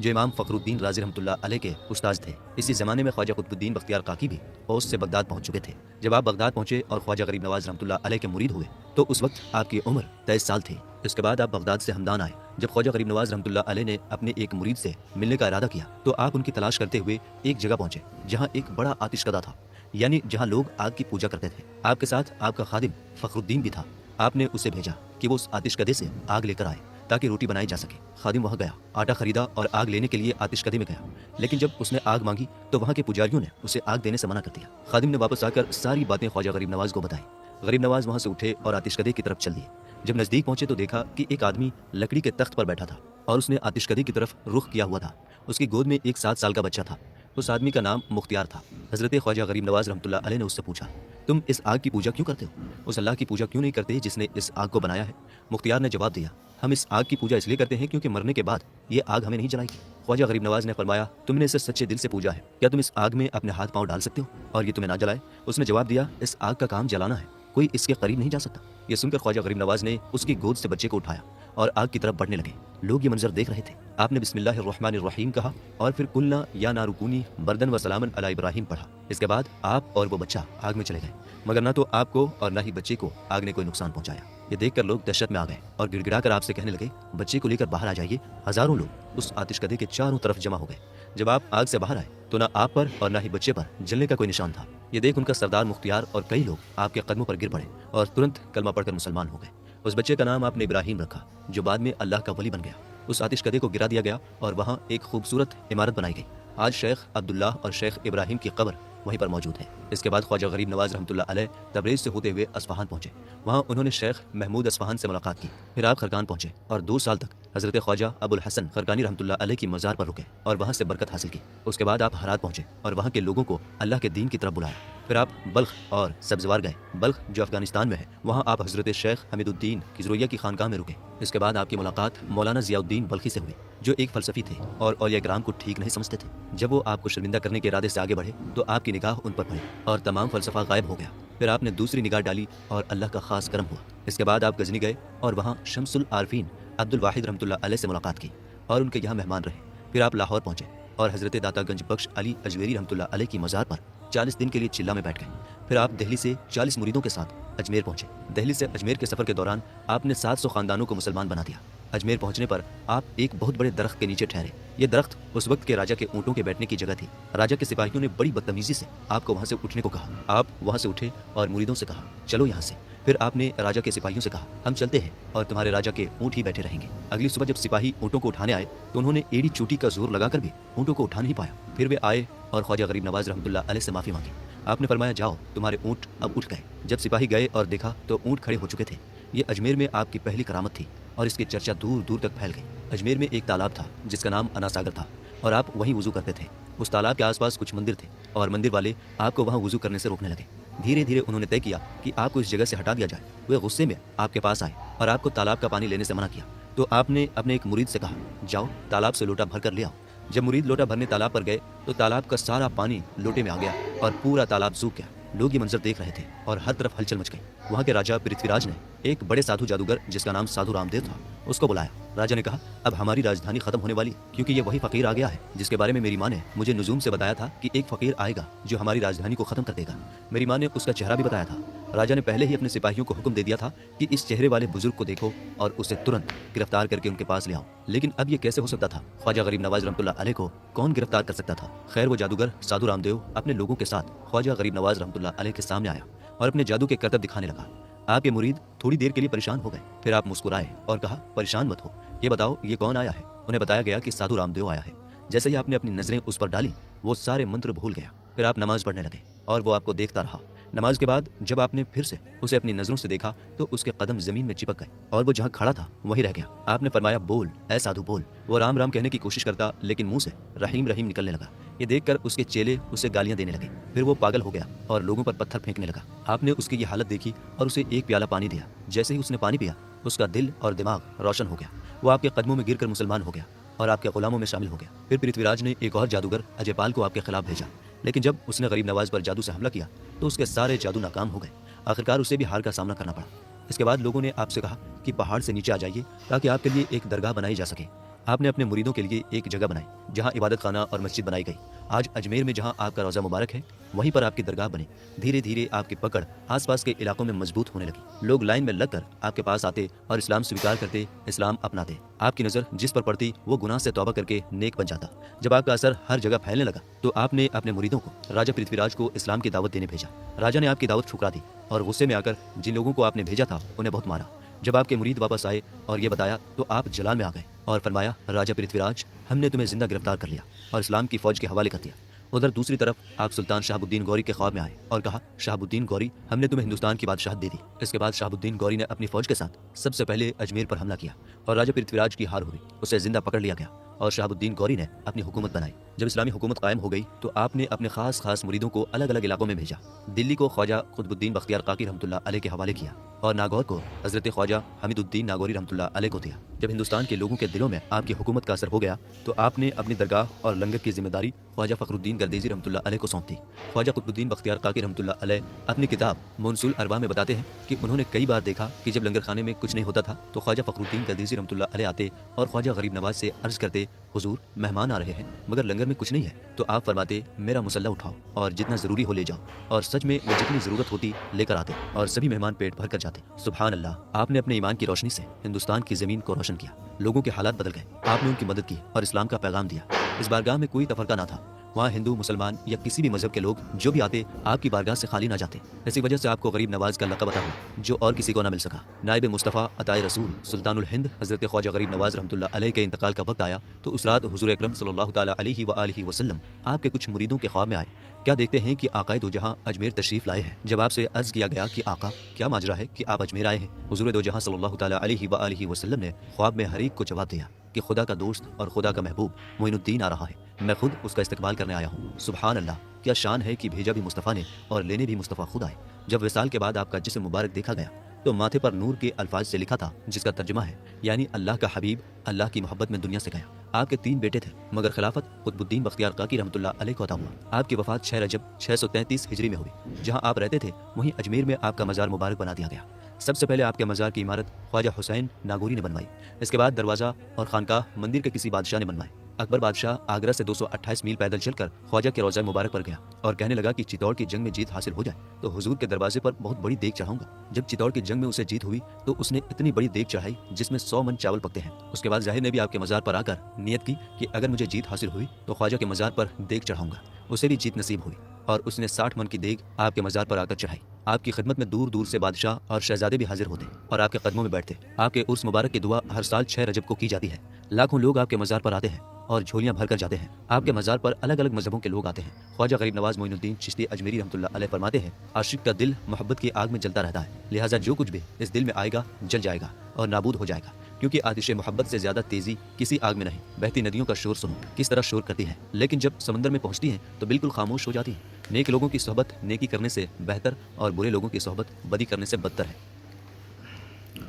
جو امام فخر الدین رازی رحمۃ اللہ علیہ کے استاذ تھے۔ اسی زمانے میں خواجہ قطب الدین بختیار کاکی بھی اوس سے بغداد پہنچ چکے تھے۔ جب آپ بغداد پہنچے اور خواجہ غریب نواز رحمۃ اللہ علیہ کے مرید ہوئے تو اس وقت آپ کی عمر 23 سال تھی۔ اس کے بعد آپ بغداد سے ہمدان آئے۔ جب خواجہ غریب نواز رحمۃ اللہ علیہ نے اپنے ایک مرید سے ملنے کا ارادہ کیا تو آپ ان کی تلاش کرتے ہوئے ایک جگہ پہنچے جہاں ایک بڑا آتش کدہ تھا، یعنی جہاں لوگ آگ کی پوجا کرتے تھے۔ آپ کے ساتھ آپ کا خادم فخر الدین بھی تھا۔ آپ نے اسے بھیجا کہ وہ اس آتش کدے سے آگ لے کر آئے تاکہ روٹی بنائی جا سکے۔ خادم وہاں گیا، آٹا خریدا اور آگ لینے کے لیے آتش کدے میں گیا، لیکن جب اس نے آگ مانگی تو وہاں کے پجاریوں نے اسے آگ دینے سے منع کر دیا۔ خادم نے واپس آ کر ساری باتیں خواجہ غریب نواز کو بتائیں۔ غریب نواز وہاں سے اٹھے اور آتش کدے کی طرف چل دیے۔ جب نزدیک پہنچے تو دیکھا کہ ایک آدمی لکڑی کے تخت پر بیٹھا تھا اور اس نے آتش کدے کی طرف رخ کیا ہوا تھا۔ اس کی گود میں ایک 7 سال کا بچہ تھا۔ اس آدمی کا نام مختیار تھا۔ حضرت خواجہ غریب نواز رحمۃ اللہ علیہ نے اس سے پوچھا، تم اس آگ کی پوجا کیوں کرتے ہو؟ اس اللہ کی پوجا کیوں نہیں کرتے جس نے اس آگ کو بنایا ہے؟ مختیار نے جواب دیا، ہم اس آگ کی پوجا اس لیے کرتے ہیں کیونکہ مرنے کے بعد یہ آگ ہمیں نہیں جلائے گی۔ خواجہ غریب نواز نے فرمایا، تم نے اسے سچے دل سے پوجا ہے، کیا تم اس آگ میں اپنے ہاتھ پاؤں ڈال سکتے ہو اور یہ تمہیں نہ جلائے؟ اس نے جواب دیا، اس آگ کا کام جلانا ہے، کوئی اس کے قریب نہیں جا سکتا۔ یہ سن کر خواجہ غریب نواز نے اس کی گود سے بچے کو اٹھایا اور آگ کی طرف بڑھنے لگے۔ لوگ یہ منظر دیکھ رہے تھے۔ آپ نے بسم اللہ الرحمن الرحیم کہا اور پھر قلنا یا نار کونی بردن و سلاما علی ابراہیم پڑھا۔ اس کے بعد آپ اور وہ بچہ آگ میں چلے گئے، مگر نہ تو آپ کو اور نہ ہی بچے کو آگ نے کوئی نقصان پہنچایا۔ یہ دیکھ کر لوگ دہشت میں آ گئے اور گڑ گڑا کر آپ سے کہنے لگے، بچے کو لے کر باہر آ جائیے۔ ہزاروں لوگ اس آتش کدے کے چاروں طرف جمع ہو گئے۔ جب آپ آگ سے باہر آئے تو نہ آپ پر اور نہ ہی بچے پر جلنے کا کوئی نشان تھا۔ یہ دیکھ ان کا سردار مختیار اور کئی لوگ آپ کے قدموں پر گر پڑے اور ترنت کلمہ پڑھ کر مسلمان ہو گئے۔ اس بچے کا نام آپ نے ابراہیم رکھا جو بعد میں اللہ کا ولی بن گیا۔ اس آتش کدے کو گرا دیا گیا اور وہاں ایک خوبصورت عمارت بنائی گئی۔ آج شیخ عبداللہ اور شیخ ابراہیم کی قبر وہیں پر موجود ہے۔ اس کے بعد خواجہ غریب نواز رحمۃ اللہ علیہ تبریز سے ہوتے ہوئے اصفہان پہنچے۔ وہاں انہوں نے شیخ محمود اصفہان سے ملاقات کی۔ پھر آپ خرقان پہنچے اور 2 سال تک حضرت خواجہ ابو الحسن خرقانی رحمۃ اللہ علیہ کی مزار پر رکے اور وہاں سے برکت حاصل کی۔ اس کے بعد آپ ہرات پہنچے اور وہاں کے لوگوں کو اللہ کے دین کی طرف بلایا۔ پھر آپ بلخ اور سبزوار گئے۔ بلخ جو افغانستان میں ہے، وہاں آپ حضرت شیخ حمید الدین کزرویہ کی خانقاہ میں رکے۔ اس کے بعد آپ کی ملاقات مولانا ضیاء الدین بلخی سے ہوئی جو ایک فلسفی تھے اور اولیاء کرام کو ٹھیک نہیں سمجھتے تھے۔ جب وہ آپ کو شرمندہ کرنے کے ارادے سے آگے بڑھے تو آپ کی نگاہ ان پر پڑی اور تمام فلسفہ غائب ہو گیا۔ پھر آپ نے دوسری نگاہ ڈالی اور اللہ کا خاص کرم ہوا۔ اس کے بعد آپ غزنی گئے اور وہاں شمس العارفین عبد الواحد رحمۃ اللہ علیہ سے ملاقات کی اور ان کے یہاں مہمان رہے۔ پھر آپ لاہور پہنچے اور حضرت داتا گنج بخش علی اجویری رحمۃ اللہ علیہ کی مزار پر 40 دن کے لیے چلہ میں بیٹھ گئے۔ پھر آپ دہلی سے 40 مریدوں کے ساتھ اجمیر پہنچے۔ دہلی سے اجمیر کے سفر کے دوران آپ نے 700 خاندانوں کو مسلمان بنا دیا۔ اجمیر پہنچنے پر آپ ایک بہت بڑے درخت کے نیچے ٹھہرے۔ یہ درخت اس وقت کے راجا کے اونٹوں کے بیٹھنے کی جگہ تھی۔ راجا کے سپاہیوں نے بڑی بدتمیزی سے آپ کو وہاں سے اٹھنے کو کہا۔ آپ وہاں سے اٹھے اور مریدوں سے کہا، چلو یہاں سے۔ پھر آپ نے راجا کے سپاہیوں سے کہا، ہم چلتے ہیں اور تمہارے راجا کے اونٹ ہی بیٹھے رہیں گے۔ اگلی صبح جب سپاہی اونٹوں کو اٹھانے آئے تو انہوں نے ایڑی چوٹی کا زور لگا کر بھی اونٹوں کو اٹھا نہیں پایا۔ پھر وہ آئے اور خواجہ غریب نواز رحمۃ اللہ علیہ سے معافی مانگی۔ آپ نے فرمایا، جاؤ، تمہارے اونٹ اب اٹھ گئے۔ جب سپاہی گئے اور دیکھا تو اونٹ کھڑے ہو چکے تھے۔ یہ اجمیر میں آپ کی پہلی کرامت تھی اور اس کی چرچا دور دور تک پھیل گئی۔ اجمیر میں ایک تالاب تھا جس کا نام انا ساگر تھا اور آپ وہیں وضو کرتے تھے۔ اس تالاب کے آس پاس کچھ مندر تھے اور مندر والے آپ کو وہاں وضو کرنے سے روکنے لگے۔ دھیرے دھیرے انہوں نے طے کیا کہ آپ کو اس جگہ سے ہٹا دیا جائے۔ وہ غصے میں آپ کے پاس آئے اور آپ کو تالاب کا پانی لینے سے منع کیا تو آپ نے اپنے ایک مرید سے کہا، جاؤ تالاب سے لوٹا بھر کر لے آؤ۔ جب مرید لوٹا بھرنے تالاب پر گئے تو تالاب کا سارا پانی لوٹے میں آ گیا اور پورا تالاب سوکھ گیا۔ لوگ یہ منظر دیکھ رہے تھے اور ہر طرف ہلچل مچ گئی۔ وہاں کے راجا پرتھوی راج نے ایک بڑے سادھو جادوگر جس کا نام سادھو رام دیو تھا اس کو بلایا۔ راجا نے کہا، اب ہماری راجدھانی ختم ہونے والی کیونکہ یہ وہی فقیر آ گیا ہے جس کے بارے میں میری ماں نے مجھے نجوم سے بتایا تھا کہ ایک فقیر آئے گا جو ہماری راجدھانی کو ختم کر دے گا۔ میری ماں نے اس کا چہرہ بھی بتایا تھا۔ راجا نے پہلے ہی اپنے سپاہیوں کو حکم دے دیا تھا کہ اس چہرے والے بزرگ کو دیکھو اور اسے ترنت گرفتار کر کے ان کے پاس لے آؤ۔ لیکن اب یہ کیسے ہو سکتا تھا؟ خواجہ غریب نواز رحمۃ اللہ علیہ کو کون گرفتار کر سکتا تھا؟ خیر وہ جادوگر سادھو رام دیو اپنے لوگوں کے ساتھ خواجہ غریب نواز رحمۃ اللہ علیہ کے سامنے آیا اور اپنے جادو کے کرتب دکھانے لگا۔ آپ کے مرید تھوڑی دیر کے لیے پریشان ہو گئے، پھر آپ مسکرائے اور کہا، پریشان مت ہو، یہ بتاؤ یہ کون آیا ہے؟ انہیں بتایا گیا کہ سادھو رام دیو آیا ہے۔ جیسے ہی آپ نے اپنی نظریں اس پر ڈالی وہ سارے منتر بھول گیا۔ پھر آپ نماز پڑھنے لگے اور وہ آپ کو دیکھتا رہا۔ نماز کے بعد جب آپ نے پھر سے اسے اپنی نظروں سے دیکھا تو اس کے قدم زمین میں چپک گئے اور وہ جہاں کھڑا تھا وہیں رہ گیا۔ آپ نے فرمایا، بول اے سادھو بول۔ وہ رام رام کہنے کی کوشش کرتا لیکن منہ سے رحیم رحیم نکلنے لگا۔ یہ دیکھ کر اس کے چیلے اسے گالیاں دینے لگے۔ پھر وہ پاگل ہو گیا اور لوگوں پر پتھر پھینکنے لگا۔ آپ نے اس کی یہ حالت دیکھی اور اسے ایک پیالہ پانی دیا۔ جیسے ہی اس نے پانی پیا اس کا دل اور دماغ روشن ہو گیا۔ وہ آپ کے قدموں میں گر کر مسلمان ہو گیا اور آپ کے غلاموں میں شامل ہو گیا۔ پھر پرتھوی راج نے ایک اور جادوگر اجے پال کو آپ کے خلاف بھیجا، لیکن جب اس نے غریب نواز پر جادو سے حملہ کیا تو اس کے سارے جادو ناکام ہو گئے۔ آخرکار اسے بھی ہار کا سامنا کرنا پڑا۔ اس کے بعد لوگوں نے آپ سے کہا کہ پہاڑ سے نیچے آ جائیے تاکہ آپ کے لیے ایک درگاہ بنائی جا سکے۔ آپ نے اپنے مریدوں کے لیے ایک جگہ بنائی جہاں عبادت خانہ اور مسجد بنائی گئی۔ آج اجمیر میں جہاں آپ کا روضہ مبارک ہے وہیں پر آپ کی درگاہ بنی۔ دھیرے دھیرے آپ کی پکڑ آس پاس کے علاقوں میں مضبوط ہونے لگی۔ لوگ لائن میں لگ کر آپ کے پاس آتے اور اسلام سویکار کرتے، اسلام اپناتے۔ آپ کی نظر جس پر پڑتی وہ گناہ سے توبہ کر کے نیک بن جاتا۔ جب آپ کا اثر ہر جگہ پھیلنے لگا تو آپ نے اپنے مریدوں کو راجہ پرتھوی راج کو اسلام کی دعوت دینے بھیجا۔ راجہ نے آپ کی دعوت ٹھکرا دی اور غصے میں آ کر جن لوگوں کو آپ نے بھیجا تھا انہیں بہت مارا۔ جب آپ کے مرید واپس آئے اور یہ بتایا تو آپ جلال میں آ گئے اور فرمایا، راجہ پرتھوی راج، ہم نے تمہیں زندہ گرفتار کر لیا اور اسلام کی فوج کے حوالے کر دیا۔ ادھر دوسری طرف آپ سلطان شہاب الدین غوری کے خواب میں آئے اور کہا، شہاب الدین غوری، ہم نے تمہیں ہندوستان کی بادشاہت دے دی۔ اس کے بعد شہاب الدین غوری نے اپنی فوج کے ساتھ سب سے پہلے اجمیر پر حملہ کیا اور راجہ پرتھوی راج کی ہار ہوئی، اسے زندہ پکڑ لیا گیا اور شہاب الدین غوری نے اپنی حکومت بنائی۔ جب اسلامی حکومت قائم ہو گئی تو آپ نے اپنے خاص مریدوں کو الگ الگ علاقوں میں بھیجا۔ دلی کو خواجہ قطب الدین بختیار کاکی رحمۃ اللہ علیہ کے حوالے کیا اور ناگور کو حضرت خواجہ حمید الدین ناگوری رحمۃ اللہ علیہ کو دیا۔ جب ہندوستان کے لوگوں کے دلوں میں آپ کی حکومت کا اثر ہو گیا تو آپ نے اپنی درگاہ اور لنگر کی ذمہ داری خواجہ فخر الدین گردیزی رحمۃ اللہ علیہ کو سونپ دی۔ خواجہ قطب الدین بختیار کاکی رحمۃ اللہ علیہ اپنی کتاب منسول اربا میں بتاتے ہیں کہ انہوں نے کئی بار دیکھا کہ جب لنگر خانے میں کچھ نہیں ہوتا تھا تو خواجہ فخر الدین گردیزی رحمۃ اللہ علیہ آتے اور خواجہ غریب نواز سے عرض کرتے، حضور مہمان آ رہے ہیں مگر لنگر میں کچھ نہیں ہے، تو آپ فرماتے، میرا مسلح اٹھاؤ اور جتنا ضروری ہو لے جاؤ، اور سچ میں وہ جتنی ضرورت ہوتی لے کر آتے اور سبھی مہمان پیٹ بھر کر جاتے۔ سبحان اللہ، آپ نے اپنے ایمان کی روشنی سے ہندوستان کی زمین کو روشن کیا، لوگوں کے حالات بدل گئے، آپ نے ان کی مدد کی اور اسلام کا پیغام دیا۔ اس بارگاہ میں کوئی تفرقہ نہ تھا، وہاں ہندو، مسلمان یا کسی بھی مذہب کے لوگ جو بھی آتے آپ کی بارگاہ سے خالی نہ جاتے۔ اسی وجہ سے آپ کو غریب نواز کا لقب عطا ہوا جو اور کسی کو نہ مل سکا۔ نائب مصطفیٰ عطائے رسول سلطان الہند حضرت خواجہ غریب نواز رحمۃ اللہ علیہ کے انتقال کا وقت آیا تو اس رات حضور اکرم صلی اللہ تعالیٰ علیہ وآلہ وسلم آپ کے کچھ مریدوں کے خواب میں آئے۔ کیا دیکھتے ہیں کہ آقائے دو جہاں اجمیر تشریف لائے ہیں۔ جب آپ سے عرض کیا گیا کہ آقا کیا ماجرا ہے کہ آپ اجمیر آئے ہیں، حضور دو جہاں صلی اللہ تعالیٰ علیہ وآلہ وسلم نے خواب میں ہر ایک کو جواب دیا کہ خدا کا دوست اور خدا کا محبوب معین الدین آ رہا ہے، میں خود اس کا استقبال کرنے آیا ہوں۔ سبحان اللہ، کیا شان ہے کہ بھیجا بھی مصطفیٰ نے اور لینے بھی مصطفیٰ خود آئے۔ جب وصال کے بعد آپ کا جسم مبارک دیکھا گیا تو ماتھے پر نور کے الفاظ سے لکھا تھا جس کا ترجمہ ہے، یعنی اللہ کا حبیب اللہ کی محبت میں دنیا سے گیا۔ آپ کے 3 بیٹے تھے مگر خلافت قطب الدین بختیار کاکی رحمۃ اللہ علیہ کو عطا ہوا۔ آپ کی وفات 6 رجب 633 ہجری میں ہوئی۔ جہاں آپ رہتے تھے وہیں اجمیر میں آپ کا مزار مبارک بنا دیا گیا۔ سب سے پہلے آپ کے مزار کی عمارت خواجہ حسین ناگوری نے بنوائی، اس کے بعد دروازہ اور خانقاہ مندر کے کسی بادشاہ نے بنوائے۔ اکبر بادشاہ آگرہ سے 228 میل پیدل چل کر خواجہ کے روضہ مبارک پر گیا اور کہنے لگا کہ چتور کی جنگ میں جیت حاصل ہو جائے تو حضور کے دروازے پر بہت بڑی دیگ چڑھاؤں گا۔ جب چتور کی جنگ میں اسے جیت ہوئی تو اس نے اتنی بڑی دیگ چڑھائی جس میں 100 من چاول پکتے ہیں۔ اس کے بعد ظاہر نے بھی آپ کے مزار پر آ کر نیت کی کہ اگر مجھے جیت حاصل ہوئی تو خواجہ کے مزار پر دیگ چڑھاؤں گا۔ اسے بھی جیت نصیب ہوئی اور اس نے 60 من کی دیگ آپ کے مزار پر آ کر چڑھائی۔ آپ کی خدمت میں دور دور سے بادشاہ اور شہزادے بھی حاضر ہوتے اور آپ کے قدموں میں بیٹھتے۔ آپ کے عرس مبارک کی دعا ہر سال 6 رجب کو کی جاتی ہے۔ لاکھوں لوگ آپ کے مزار پر آتے ہیں اور جھولیاں بھر کر جاتے ہیں۔ آپ کے مزار پر الگ الگ مذہبوں کے لوگ آتے ہیں۔ خواجہ غریب نواز معین الدین چشتی اجمیری رحمۃ اللہ علیہ فرماتے ہیں، عاشق کا دل محبت کی آگ میں جلتا رہتا ہے، لہٰذا جو کچھ بھی اس دل میں آئے گا جل جائے گا اور نابود ہو جائے گا، کیونکہ آتش محبت سے زیادہ تیزی کسی آگ میں نہیں۔ بہتی ندیوں کا شور سنو کس طرح شور کرتی ہیں، لیکن جب سمندر میں پہنچتی ہیں تو بالکل خاموش ہو جاتی ہیں۔ نیک لوگوں کی صحبت نیکی کرنے سے بہتر اور برے لوگوں کی صحبت بدی کرنے سے بدتر ہے۔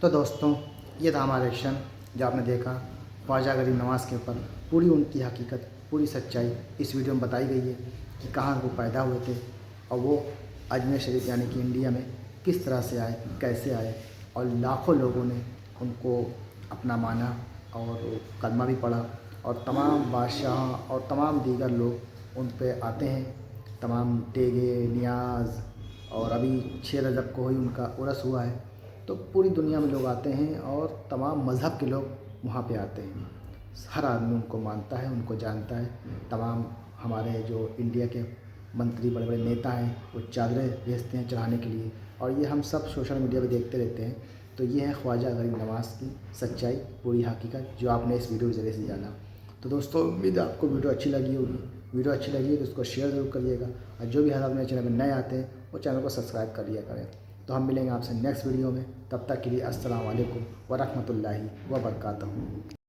تو دوستوں، یہ تھا ہمارا ایکشن جو آپ نے دیکھا خواجہ غریب نواز کے اوپر۔ پوری ان کی حقیقت، پوری سچائی اس ویڈیو میں بتائی گئی ہے کہ کہاں وہ پیدا ہوئے تھے اور وہ اجمیر شریف یعنی کہ انڈیا میں کس طرح سے آئے، کیسے آئے، اور لاکھوں لوگوں نے ان کو اپنا مانا اور کلمہ بھی پڑھا، اور تمام بادشاہ اور تمام دیگر لوگ ان پہ آتے ہیں، تمام ٹیگے نیاز، اور ابھی 6 رجب کو ہی ان کا عرس ہوا ہے، تو پوری دنیا میں لوگ آتے ہیں اور تمام مذہب کے لوگ وہاں پہ آتے ہیں۔ ہر آدمی ان کو مانتا ہے، ان کو جانتا ہے۔ تمام ہمارے جو انڈیا کے منتری بڑے بڑے نیتا ہیں وہ چادریں بھیجتے ہیں چڑھانے کے لیے، اور یہ ہم سب سوشل میڈیا پہ دیکھتے رہتے ہیں۔ تو یہ ہے خواجہ غریب نواز کی سچائی، پوری حقیقت جو آپ نے اس ویڈیو کے ذریعے سے جانا۔ تو دوستوں، امید ہے آپ کو ویڈیو اچھی لگی ہوگی۔ ویڈیو اچھی لگی ہے تو اس کو شیئر ضرور کریے گا، اور جو بھی حضرات میرے چینل میں نئے آتے ہیں وہ چینل کو سبسکرائب کر لیا کریں۔ تو ہم ملیں گے آپ سے نیکسٹ ویڈیو میں، تب تک کے لیے السلام علیکم ورحمۃ اللہ وبرکاتہ۔